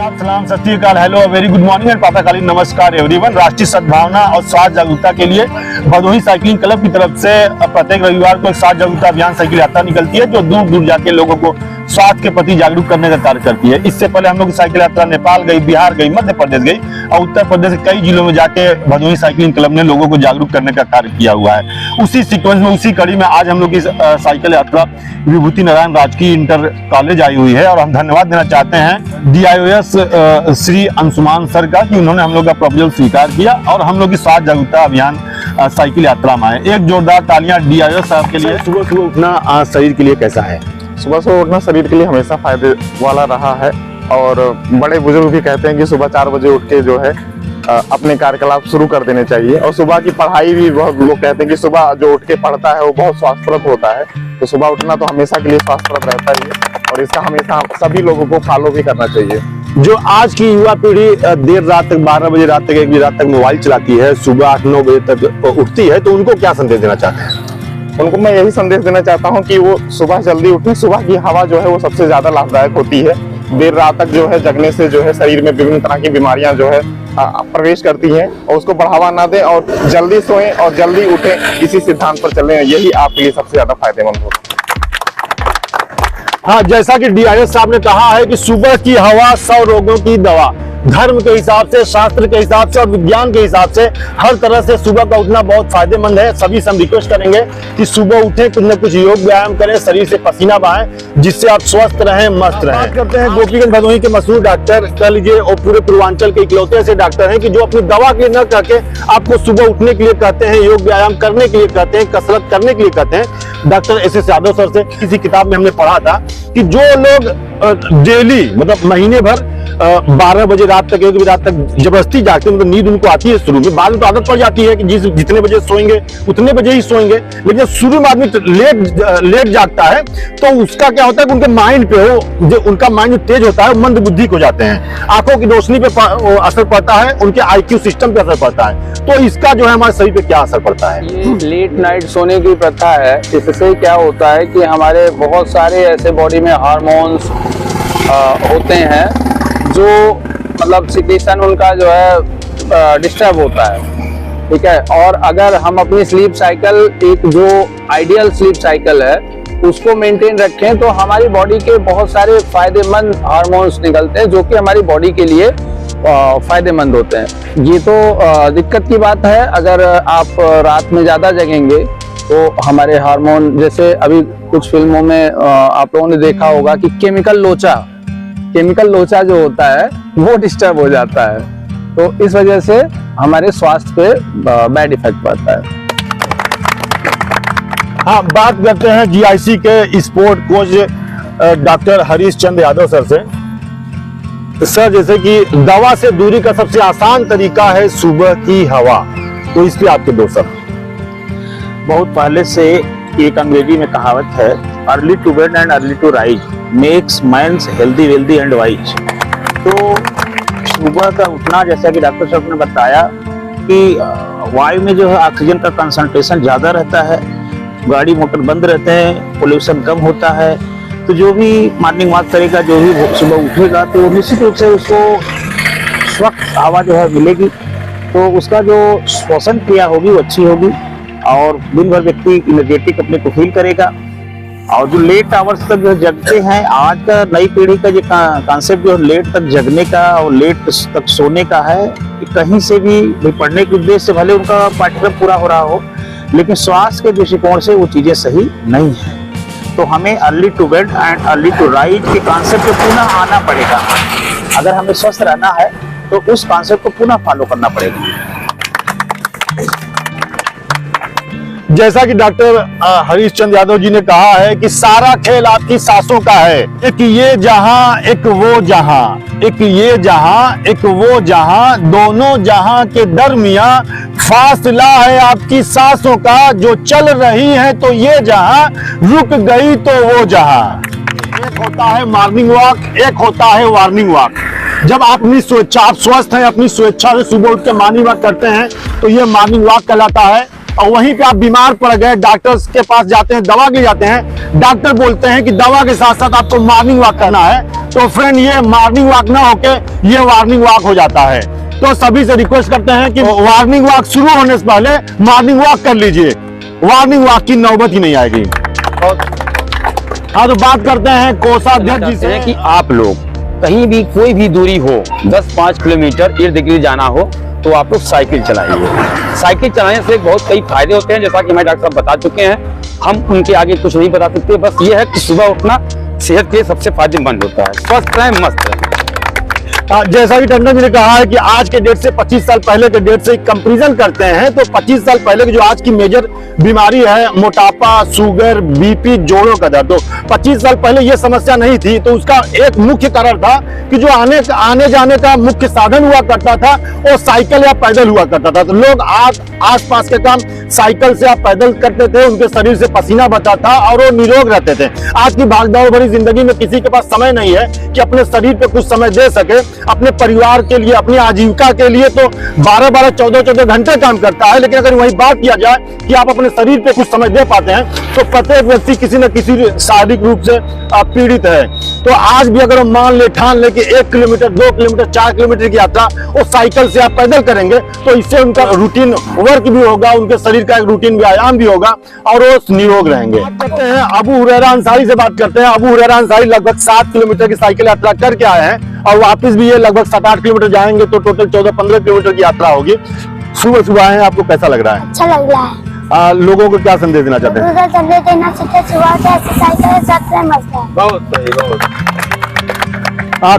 आदाब, सलाम, सत श्री अकाल, hello, very good morning and प्रातःकालीन नमस्कार एवरीवन। राष्ट्रीय सद्भावना और स्वास्थ्य जागरूकता के लिए भदोही साइकिलिंग क्लब की तरफ से प्रत्येक रविवार को एक स्वास्थ्य जागरूकता अभियान साइकिल यात्रा निकलती है जो दूर दूर जाके लोगों को स्वास्थ्य के प्रति जागरूक करने का कार्य करती है। इससे पहले हम लोग की साइकिल यात्रा नेपाल गई, बिहार गई, मध्य प्रदेश गई और उत्तर प्रदेश के कई जिलों में जाके भदोही साइकिलिंग क्लब ने लोगों को जागरूक करने का कार्य किया हुआ है। उसी सीक्वेंस में, उसी कड़ी में आज हम लोग की साइकिल यात्रा विभूति नारायण राजकीय इंटर कॉलेज आई हुई है और हम धन्यवाद देना चाहते हैं DIOS श्री अंशुमान सर का कि उन्होंने हम लोग का प्रपोजल स्वीकार किया और हम लोग की स्वास्थ्य जागरूकता अभियान साइकिल यात्रा में आए। एक जोरदार तालियां DIOS साहब के लिए। सुबह सुबह उठना शरीर के लिए कैसा है? सुबह सुबह उठना शरीर के लिए हमेशा फायदे वाला रहा है और बड़े बुजुर्ग भी कहते हैं कि सुबह 4 बजे उठ के जो है अपने कार्यकलाप शुरू कर देने चाहिए। और सुबह की पढ़ाई भी बहुत लोग कहते हैं कि सुबह जो उठ के पढ़ता है वो बहुत स्वास्थ्यप्रद होता है। तो सुबह उठना तो हमेशा के लिए स्वास्थ्यप्रद रहता ही है और इसका हमेशा सभी लोगों को फॉलो भी करना चाहिए। जो आज की युवा पीढ़ी देर रात तक, 12 बजे रात तक, 1 बजे रात तक मोबाइल चलाती है, सुबह 8-9 बजे तक उठती है, तो उनको क्या संदेश देना चाहते हैं? उनको मैं यही संदेश देना चाहता हूं कि वो सुबह जल्दी उठें। सुबह की हवा जो है वो सबसे ज्यादा लाभदायक होती है। देर रात तक जो है जगने से जो है शरीर में विभिन्न तरह की बीमारियां जो है प्रवेश करती हैं और उसको बढ़ावा ना दें और जल्दी सोएं और जल्दी उठें, इसी सिद्धांत पर चलें, यही आपके लिए सबसे ज्यादा फायदेमंद होगा। हाँ, जैसा कि DIOS साहब ने कहा है कि सुबह की हवा 100 रोगों की दवा। धर्म के हिसाब से, शास्त्र के हिसाब से और विज्ञान के हिसाब से हर तरह से सुबह का उठना बहुत फायदेमंद है। सभी से हम रिक्वेस्ट करेंगे कि सुबह उठें, कुछ न कुछ योग व्यायाम करें, शरीर से पसीना बहाएं, जिससे आप स्वस्थ रहें, मस्त रहें। बात करते हैं गोपीगंज भदोही के मशहूर डॉक्टर, कह लीजिए, और पूरे पूर्वांचल के इकलौते ऐसे डॉक्टर हैं कि जो अपनी दवा के लिए न करके आपको सुबह उठने के लिए कहते हैं, योग व्यायाम करने के लिए कहते हैं, कसरत करने के लिए कहते हैं। डॉक्टर SS यादव सर से किसी किताब में हमने पढ़ा था कि जो लोग डेली, मतलब महीने भर 12 बजे रात तक, 1 बजे रात तक जबरदस्ती जागते हैं, मतलब नींद उनको आती है शुरू में, बाद में तो आदत पड़ जाती है कि जितने बजे सोएंगे उतने बजे ही सोएंगे, लेकिन शुरू में आदमी लेट जागता है तो उसका क्या होता है कि उनके माइंड पे जो उनका माइंड तेज होता है, मंद बुद्धि हो जाते हैं, आंखों की रोशनी पे असर पड़ता है, उनके IQ सिस्टम पे असर पड़ता है। तो इसका जो है हमारे शरीर पे क्या असर पड़ता है? ये लेट नाइट सोने की प्रथा है। इससे क्या होता है कि हमारे बहुत सारे ऐसे बॉडी में हार्मोन्स होते हैं जो मतलब सिक्रेशन उनका जो है डिस्टर्ब होता है, ठीक है। और अगर हम अपनी स्लीप साइकिल, एक जो आइडियल स्लीप साइकिल है, उसको मेंटेन रखें तो हमारी बॉडी के बहुत सारे फायदेमंद हार्मोन्स निकलते हैं जो कि हमारी बॉडी के लिए फायदेमंद होते हैं। ये तो दिक्कत की बात है। अगर आप रात में ज़्यादा जगेंगे तो हमारे हार्मोन, जैसे अभी कुछ फिल्मों में आप लोगों ने देखा होगा कि केमिकल लोचा जो होता है वो डिस्टर्ब हो जाता है, तो इस वजह से हमारे स्वास्थ्य पे बैड इफेक्ट पड़ता है। हाँ, बात करते हैं GIC के sport coach doctor Harish Chandra Yadav sir से। सर, जैसे कि दवा से दूरी का सबसे आसान तरीका है सुबह की हवा, तो इस पे आपके दो सर। बहुत पहले से एक अंग्रेजी में कहावत है, early to bed and early to rise makes minds healthy wealthy and wise. तो सुबह का उठना, जैसा कि डॉक्टर साहब ने बताया कि वायु में जो है ऑक्सीजन का कंसंट्रेशन ज़्यादा रहता है, गाड़ी मोटर बंद रहते हैं, पोल्यूशन कम होता है, तो जो भी मॉर्निंग वॉक करेगा, जो भी सुबह उठेगा, तो निश्चित रूप से उसको स्वच्छ हवा जो है मिलेगी, तो उसका जो श्वसन क्रिया होगी वो अच्छी होगी और दिन भर व्यक्ति एनर्जेटिक अपने को फील करेगा। और जो लेट आवर्स तक जो जगते हैं, आज का नई पीढ़ी का जो कॉन्सेप्ट जो लेट तक जगने का और लेट तक सोने का है, कहीं से भी पढ़ने के उद्देश्य से भले उनका पाठ्यक्रम पूरा हो रहा हो, लेकिन स्वास्थ्य के दृष्टिकोण से वो चीजें सही नहीं है। तो हमें early to bed and early to rise के कॉन्सेप्ट को पुनः आना पड़ेगा। अगर हमें स्वस्थ रहना है तो उस कॉन्सेप्ट को पुनः फॉलो करना पड़ेगा। जैसा कि डॉक्टर हरीश चंद्र यादव जी ने कहा है कि सारा खेल आपकी सांसों का है। एक ये जहां, एक वो जहां, एक ये जहां, एक वो जहां, दोनों जहां के दरमियां फासला है आपकी सांसों का। जो चल रही है तो ये जहां, रुक गई तो वो जहां। एक होता है मॉर्निंग वॉक, एक होता है वार्निंग वॉक। जब आप अपनी स्वेच्छा, आप स्वस्थ हैं, अपनी स्वेच्छा से सुबह उठ के मॉर्निंग वॉक करते हैं तो ये मॉर्निंग वॉक कहलाता है। और वहीं पे आप बीमार पड़ गए, डॉक्टर्स के पास जाते हैं, दवा के लिए जाते हैं, डॉक्टर बोलते हैं कि दवा के साथ साथ आपको मॉर्निंग वॉक करना है, तो फ्रेंड ये मॉर्निंग वॉक ना होके ये वार्निंग वॉक हो जाता है। तो सभी से रिक्वेस्ट करते हैं कि वार्निंग वॉक शुरू होने से पहले मॉर्निंग वॉक कर लीजिए, वार्निंग वॉक की नौबत ही नहीं आएगी। हाँ, तो बात करते हैं कोषाध्यक्ष जी से कि आप लोग कहीं भी कोई भी दूरी हो, 10-5 किलोमीटर इर्द गिर्द जाना हो, तो आप लोग साइकिल चलाइए। साइकिल चलाने से बहुत कई फायदे होते हैं, जैसा कि हमारे डॉक्टर साहब बता चुके हैं, हम उनके आगे कुछ नहीं बता सकते। बस ये है कि सुबह उठना सेहत के लिए सबसे फायदेमंद होता है। स्वस्थ रहें, मस्त रहें। जैसा कि टंडन जी ने कहा है कि आज के डेट से 25 साल पहले के डेट से कंपैरिजन करते हैं, तो 25 साल पहले की जो आज की मेजर बीमारी है, मोटापा, शुगर, बीपी, जोड़ों का दर्द, तो 25 साल पहले ये समस्या नहीं थी। तो उसका एक मुख्य कारण था कि जो आने जाने का मुख्य साधन हुआ करता था वो साइकिल या पैदल हुआ करता था। तो लोग आस पास के काम साइकिल से या पैदल करते थे, उनके शरीर से पसीना बहता था और वो निरोग रहते थे। आज की भागदौड़ भरी जिंदगी में किसी के पास समय नहीं है कि अपने शरीर पे कुछ समय दे सके, अपने परिवार के लिए, अपनी आजीविका के लिए तो 12-12, 14-14 घंटे काम करता है। लेकिन अगर वही बात किया जाए कि आप अपने शरीर पे कुछ समय दे पाते हैं, तो प्रत्येक व्यक्ति किसी न किसी शारीरिक रूप से पीड़ित है। तो आज भी अगर हम मान ले, ठान ले कि 1 किलोमीटर, 2 किलोमीटर, 4 किलोमीटर की यात्रा वो साइकिल से आप पैदल करेंगे, तो इससे उनका रूटीन वर्क भी होगा, उनके शरीर का एक रूटीन व्यायाम भी होगा और वो निरोग रहेंगे। करते हैं अबू हुरैरा अंसारी से बात करते हैं। अबू हुरैरा अंसारी लगभग 7 किलोमीटर की साइकिल यात्रा करके आए हैं और वापस भी ये लगभग 7-8 किलोमीटर जाएंगे, तो टोटल 14-15 किलोमीटर की यात्रा होगी। सुबह सुबह आए हैं, आपको कैसा लग रहा है? अच्छा लग रहा है। लोगों को क्या संदेश देना चाहते हैं? संदेश देना चाहते हैं, सुबह से एक्सरसाइज करें, साथ में मस्त है। बहुत सही, बहुत।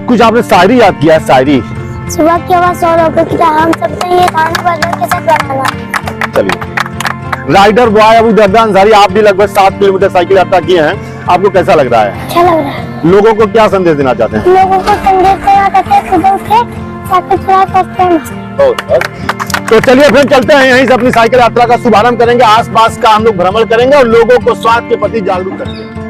कुछ आपने शायरी याद किया है? शायरी सुबह की आवाज 100 रुपए की, हम सबसे ये खाना बदल के साथ बनाना। चलिए, राइडर बॉय अबू दर्दा अंसारी, आप भी लगभग 7 किलोमीटर साइकिल यात्रा किए हैं, आपको कैसा लग रहा है? अच्छा लग रहा है। लोगों को क्या संदेश देना चाहते हैं? लोगों को संदेश देना चाहते हैं, सुबह उठे साइकिल चला सकते हैं। तो चलिए फिर चलते हैं, यहीं से अपनी साइकिल यात्रा का शुभारंभ करेंगे। आसपास का हम लोग भ्रमण करेंगे और लोगों को स्वास्थ्य के प्रति जागरूक करेंगे।